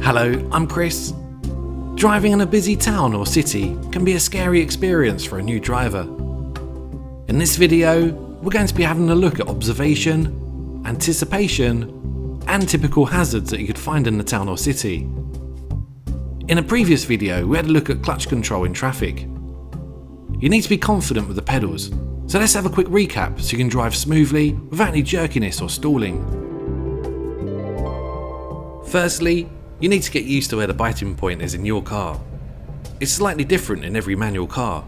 Hello, I'm Chris. Driving in a busy town or city can be a scary experience for a new driver. In this video, we're going to be having a look at observation, anticipation, and typical hazards that you could find in the town or city. In a previous video, we had a look at clutch control in traffic. You need to be confident with the pedals, so let's have a quick recap so you can drive smoothly without any jerkiness or stalling. Firstly, you need to get used to where the biting point is in your car. It's slightly different in every manual car.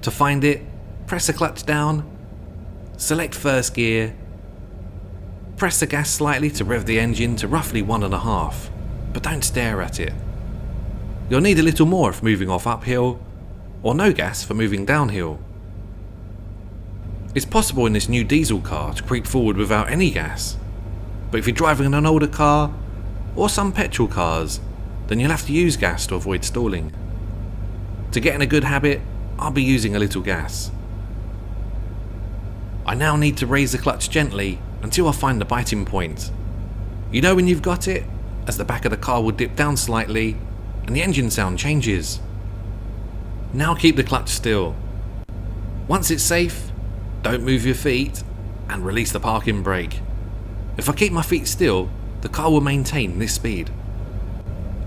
To find it, press the clutch down, select first gear, press the gas slightly to rev the engine to roughly 1.5, but don't stare at it. You'll need a little more if moving off uphill, or no gas for moving downhill. It's possible in this new diesel car to creep forward without any gas, but if you're driving in an older car, or some petrol cars, then you'll have to use gas to avoid stalling. To get in a good habit, I'll be using a little gas. I now need to raise the clutch gently until I find the biting point. You know when you've got it, as the back of the car will dip down slightly and the engine sound changes. Now keep the clutch still. Once it's safe, don't move your feet and release the parking brake. If I keep my feet still, the car will maintain this speed.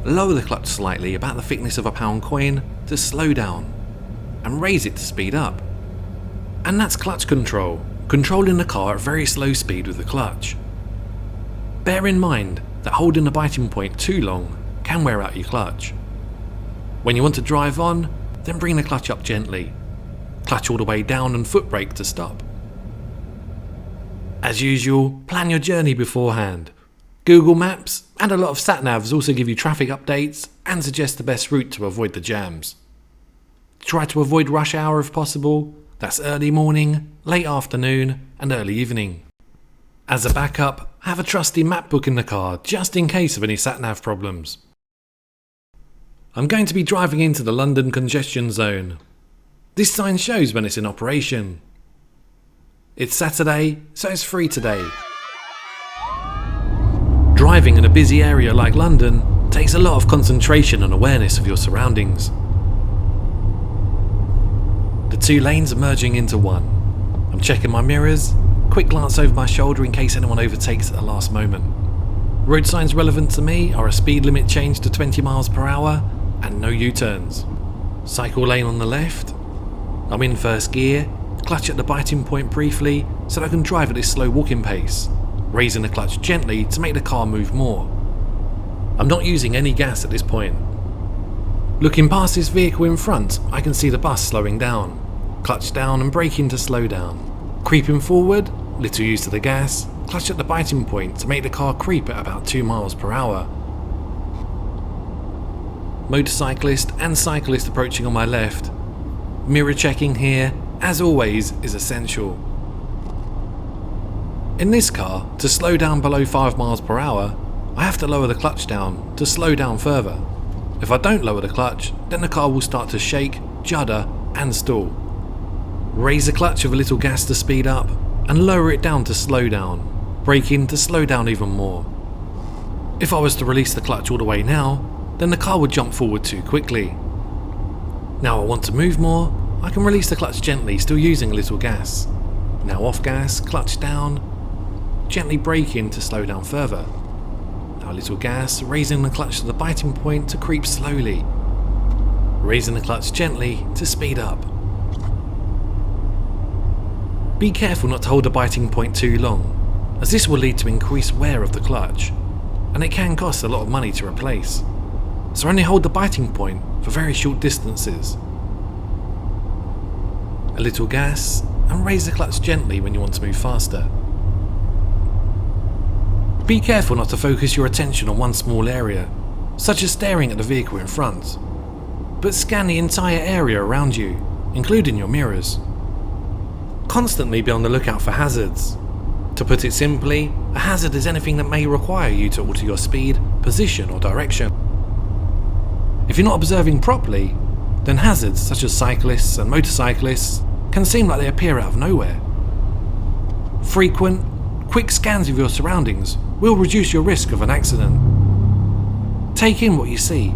Lower the clutch slightly, about the thickness of a pound coin, to slow down, and raise it to speed up. And that's clutch control, controlling the car at very slow speed with the clutch. Bear in mind that holding the biting point too long can wear out your clutch. When you want to drive on, then bring the clutch up gently. Clutch all the way down and foot brake to stop. As usual, plan your journey beforehand. Google Maps and a lot of sat-navs also give you traffic updates and suggest the best route to avoid the jams. Try to avoid rush hour if possible. That's early morning, late afternoon and early evening. As a backup, have a trusty map book in the car just in case of any sat-nav problems. I'm going to be driving into the London congestion zone. This sign shows when it's in operation. It's Saturday, so it's free today. Driving in a busy area like London takes a lot of concentration and awareness of your surroundings. The two lanes are merging into one. I'm checking my mirrors, quick glance over my shoulder in case anyone overtakes at the last moment. Road signs relevant to me are a speed limit change to 20 miles per hour and no U-turns. Cycle lane on the left. I'm in first gear, clutch at the biting point briefly so that I can drive at this slow walking pace, raising the clutch gently to make the car move more. I'm not using any gas at this point. Looking past this vehicle in front, I can see the bus slowing down. Clutch down and braking to slow down. Creeping forward, little use of the gas, clutch at the biting point to make the car creep at about 2 miles per hour. Motorcyclist and cyclist approaching on my left. Mirror checking here, as always, is essential. In this car, to slow down below 5 miles per hour, I have to lower the clutch down to slow down further. If I don't lower the clutch, then the car will start to shake, judder and stall. Raise the clutch with a little gas to speed up and lower it down to slow down, braking to slow down even more. If I was to release the clutch all the way now, then the car would jump forward too quickly. Now I want to move more, I can release the clutch gently, still using a little gas. Now off gas, clutch down, gently braking to slow down further. Now a little gas, raising the clutch to the biting point to creep slowly. Raising the clutch gently to speed up. Be careful not to hold the biting point too long, as this will lead to increased wear of the clutch, and it can cost a lot of money to replace. So only hold the biting point for very short distances. A little gas, and raise the clutch gently when you want to move faster. Be careful not to focus your attention on one small area, such as staring at the vehicle in front, but scan the entire area around you, including your mirrors. Constantly be on the lookout for hazards. To put it simply, a hazard is anything that may require you to alter your speed, position or direction. If you're not observing properly, then hazards such as cyclists and motorcyclists can seem like they appear out of nowhere. Frequent, quick scans of your surroundings will reduce your risk of an accident. Take in what you see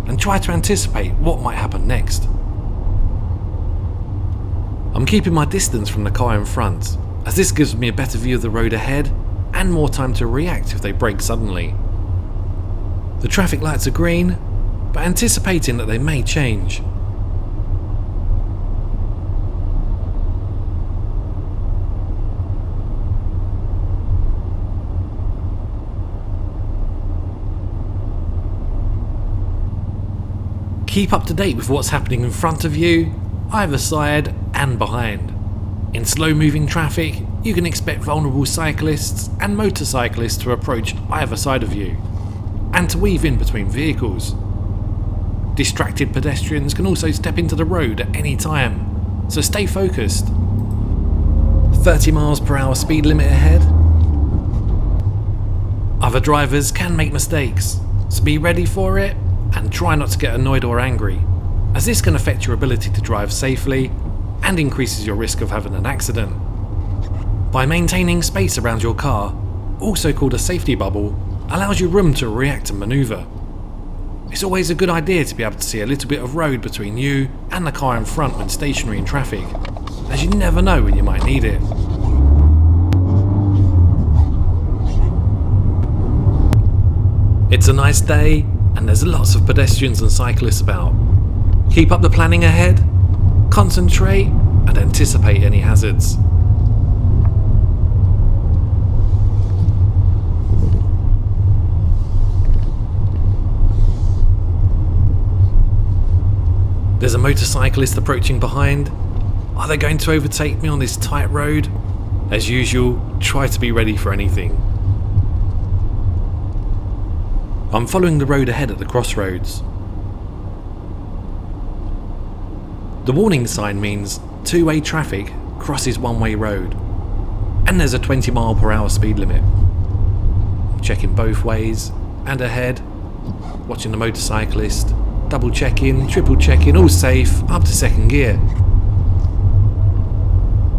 and try to anticipate what might happen next. I'm keeping my distance from the car in front, as this gives me a better view of the road ahead and more time to react if they brake suddenly. The traffic lights are green, but anticipating that they may change. Keep up to date with what's happening in front of you, either side and behind. In slow moving traffic, you can expect vulnerable cyclists and motorcyclists to approach either side of you, and to weave in between vehicles. Distracted pedestrians can also step into the road at any time, so stay focused. 30 miles per hour speed limit ahead. Other drivers can make mistakes, so be ready for it and try not to get annoyed or angry, as this can affect your ability to drive safely and increases your risk of having an accident. By maintaining space around your car, also called a safety bubble, allows you room to react and manoeuvre. It's always a good idea to be able to see a little bit of road between you and the car in front when stationary in traffic, as you never know when you might need it. It's a nice day, and there's lots of pedestrians and cyclists about. Keep up the planning ahead, concentrate, and anticipate any hazards. There's a motorcyclist approaching behind. Are they going to overtake me on this tight road? As usual, try to be ready for anything. I'm following the road ahead at the crossroads. The warning sign means two-way traffic crosses one-way road, and there's a 20 mile per hour speed limit. Checking both ways and ahead, watching the motorcyclist, double checking, triple checking, all safe, up to second gear.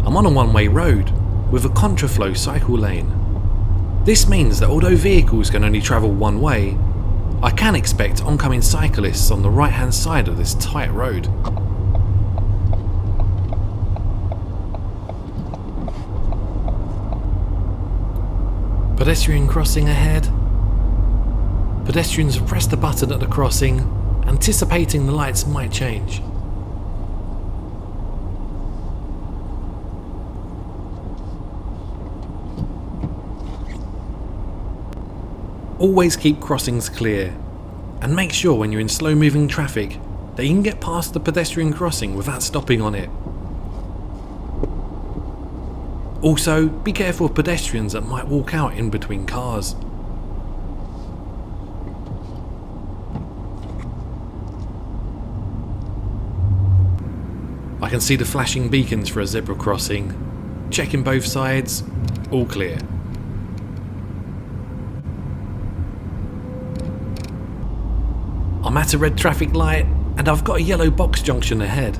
I'm on a one-way road with a contraflow cycle lane. This means that although vehicles can only travel one way, I can expect oncoming cyclists on the right-hand side of this tight road. Pedestrian crossing ahead. Pedestrians have pressed the button at the crossing, anticipating the lights might change. Always keep crossings clear, and make sure when you're in slow moving traffic that you can get past the pedestrian crossing without stopping on it. Also, be careful of pedestrians that might walk out in between cars. I can see the flashing beacons for a zebra crossing. Checking both sides, all clear. I'm at a red traffic light and I've got a yellow box junction ahead.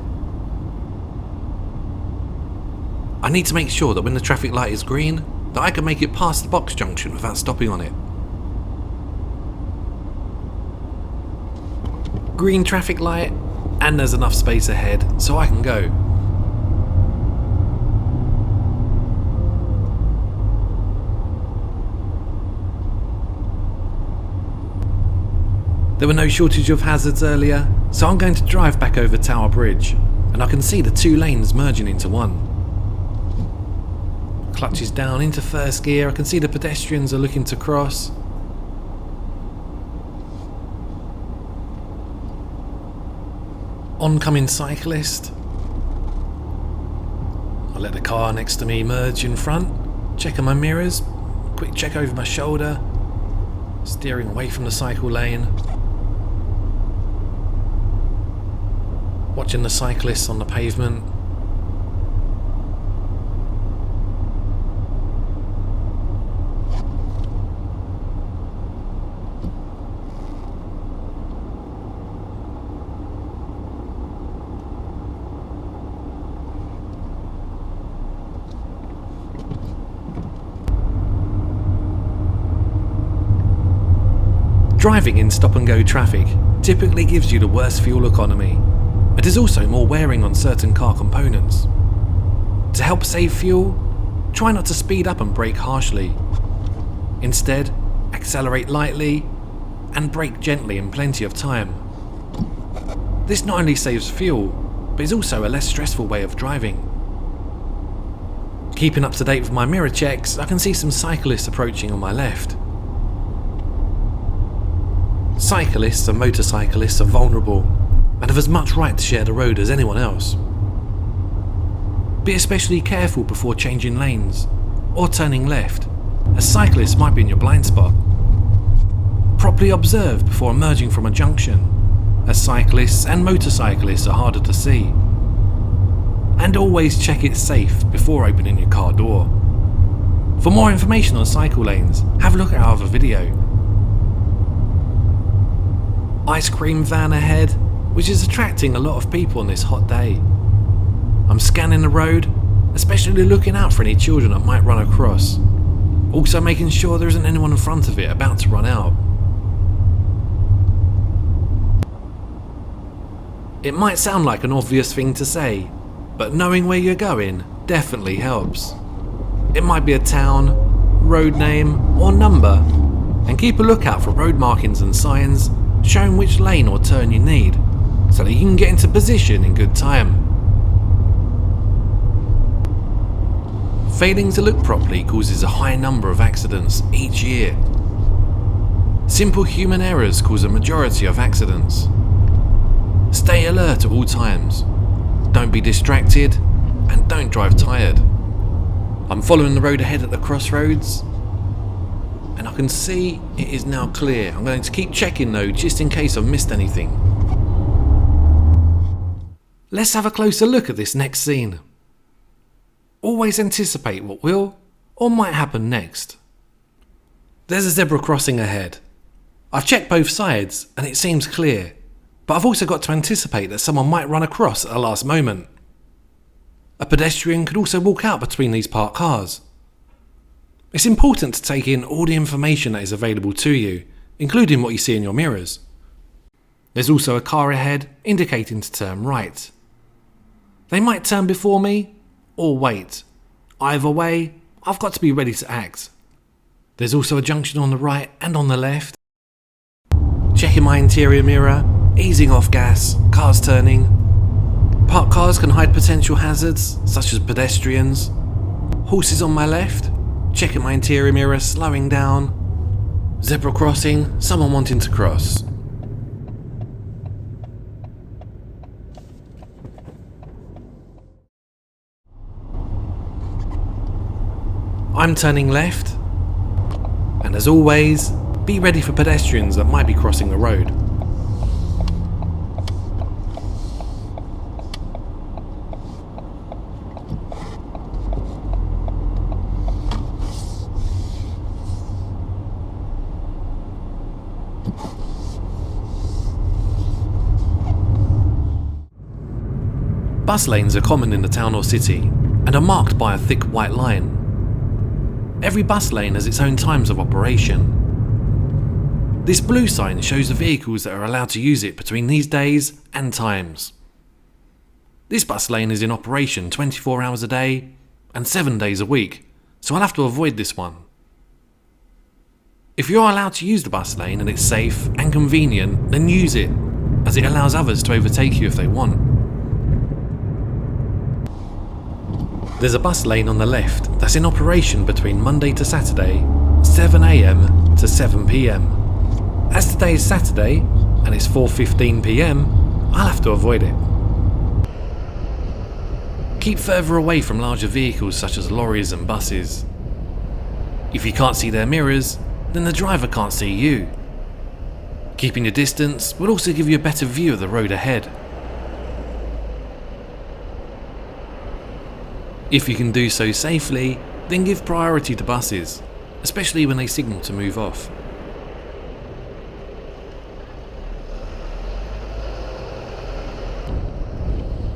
I need to make sure that when the traffic light is green, that I can make it past the box junction without stopping on it. Green traffic light, and there's enough space ahead so I can go. There were no shortage of hazards earlier, so I'm going to drive back over Tower Bridge, and I can see the two lanes merging into one. Clutch is down into first gear, I can see the pedestrians are looking to cross. Oncoming cyclist. I let the car next to me merge in front, checking my mirrors, quick check over my shoulder, steering away from the cycle lane. Watching the cyclists on the pavement. Driving in stop-and-go traffic typically gives you the worst fuel economy. It is also more wearing on certain car components. To help save fuel, try not to speed up and brake harshly. Instead, accelerate lightly and brake gently in plenty of time. This not only saves fuel, but is also a less stressful way of driving. Keeping up to date with my mirror checks, I can see some cyclists approaching on my left. Cyclists and motorcyclists are vulnerable and have as much right to share the road as anyone else. Be especially careful before changing lanes or turning left, as cyclists might be in your blind spot. Properly observe before emerging from a junction, as cyclists and motorcyclists are harder to see. And always check it's safe before opening your car door. For more information on cycle lanes, have a look at our other video. Ice cream van ahead, which is attracting a lot of people on this hot day. I'm scanning the road, especially looking out for any children that might run across. Also making sure there isn't anyone in front of it about to run out. It might sound like an obvious thing to say, but knowing where you're going definitely helps. It might be a town, road name, or number, and keep a lookout for road markings and signs showing which lane or turn you need, so that you can get into position in good time. Failing to look properly causes a high number of accidents each year. Simple human errors cause a majority of accidents. Stay alert at all times. Don't be distracted, and don't drive tired. I'm following the road ahead at the crossroads, and I can see it is now clear. I'm going to keep checking though, just in case I've missed anything. Let's have a closer look at this next scene. Always anticipate what will or might happen next. There's a zebra crossing ahead. I've checked both sides and it seems clear. But I've also got to anticipate that someone might run across at the last moment. A pedestrian could also walk out between these parked cars. It's important to take in all the information that is available to you, including what you see in your mirrors. There's also a car ahead indicating to turn right. They might turn before me or wait. Either way, I've got to be ready to act. There's also a junction on the right and on the left. Checking my interior mirror, easing off gas, cars turning. Parked cars can hide potential hazards, such as pedestrians. Horses on my left, checking my interior mirror, slowing down. Zebra crossing, someone wanting to cross. I'm turning left, and as always, be ready for pedestrians that might be crossing the road. Bus lanes are common in the town or city and are marked by a thick white line. Every bus lane has its own times of operation. This blue sign shows the vehicles that are allowed to use it between these days and times. This bus lane is in operation 24 hours a day and 7 days a week, so I'll have to avoid this one. If you're allowed to use the bus lane and it's safe and convenient, then use it, as it allows others to overtake you if they want. There's a bus lane on the left that's in operation between Monday to Saturday, 7 AM to 7 PM. As today is Saturday and it's 4:15 PM, I'll have to avoid it. Keep further away from larger vehicles such as lorries and buses. If you can't see their mirrors, then the driver can't see you. Keeping your distance will also give you a better view of the road ahead. If you can do so safely, then give priority to buses, especially when they signal to move off.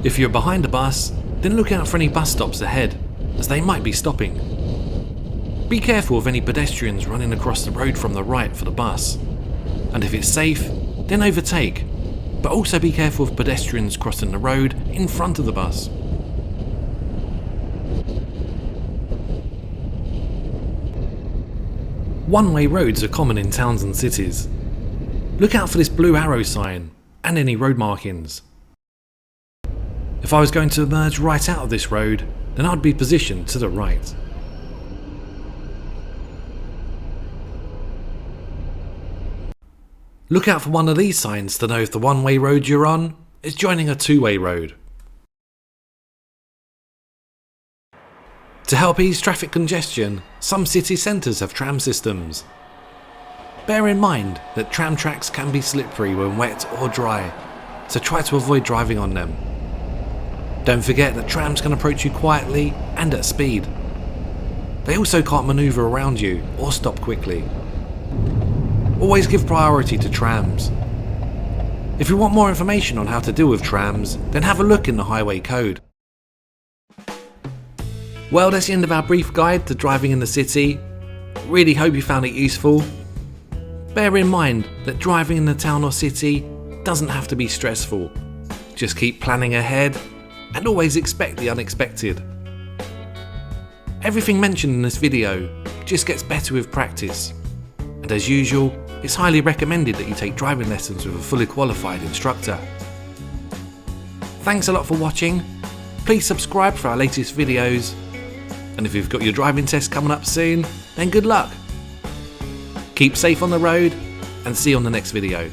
If you're behind a bus, then look out for any bus stops ahead, as they might be stopping. Be careful of any pedestrians running across the road from the right for the bus. and if it's safe, then overtake, but also be careful of pedestrians crossing the road in front of the bus. One-way roads are common in towns and cities. Look out for this blue arrow sign and any road markings. If I was going to emerge right out of this road, then I'd be positioned to the right. Look out for one of these signs to know if the one-way road you're on is joining a two-way road. To help ease traffic congestion, some city centres have tram systems. Bear in mind that tram tracks can be slippery when wet or dry, so try to avoid driving on them. Don't forget that trams can approach you quietly and at speed. They also can't manoeuvre around you or stop quickly. Always give priority to trams. If you want more information on how to deal with trams, then have a look in the highway code. Well, that's the end of our brief guide to driving in the city. Really hope you found it useful. Bear in mind that driving in the town or city doesn't have to be stressful. Just keep planning ahead and always expect the unexpected. Everything mentioned in this video just gets better with practice. And as usual, it's highly recommended that you take driving lessons with a fully qualified instructor. Thanks a lot for watching. Please subscribe for our latest videos. And if you've got your driving test coming up soon, then good luck. Keep safe on the road and see you on the next video.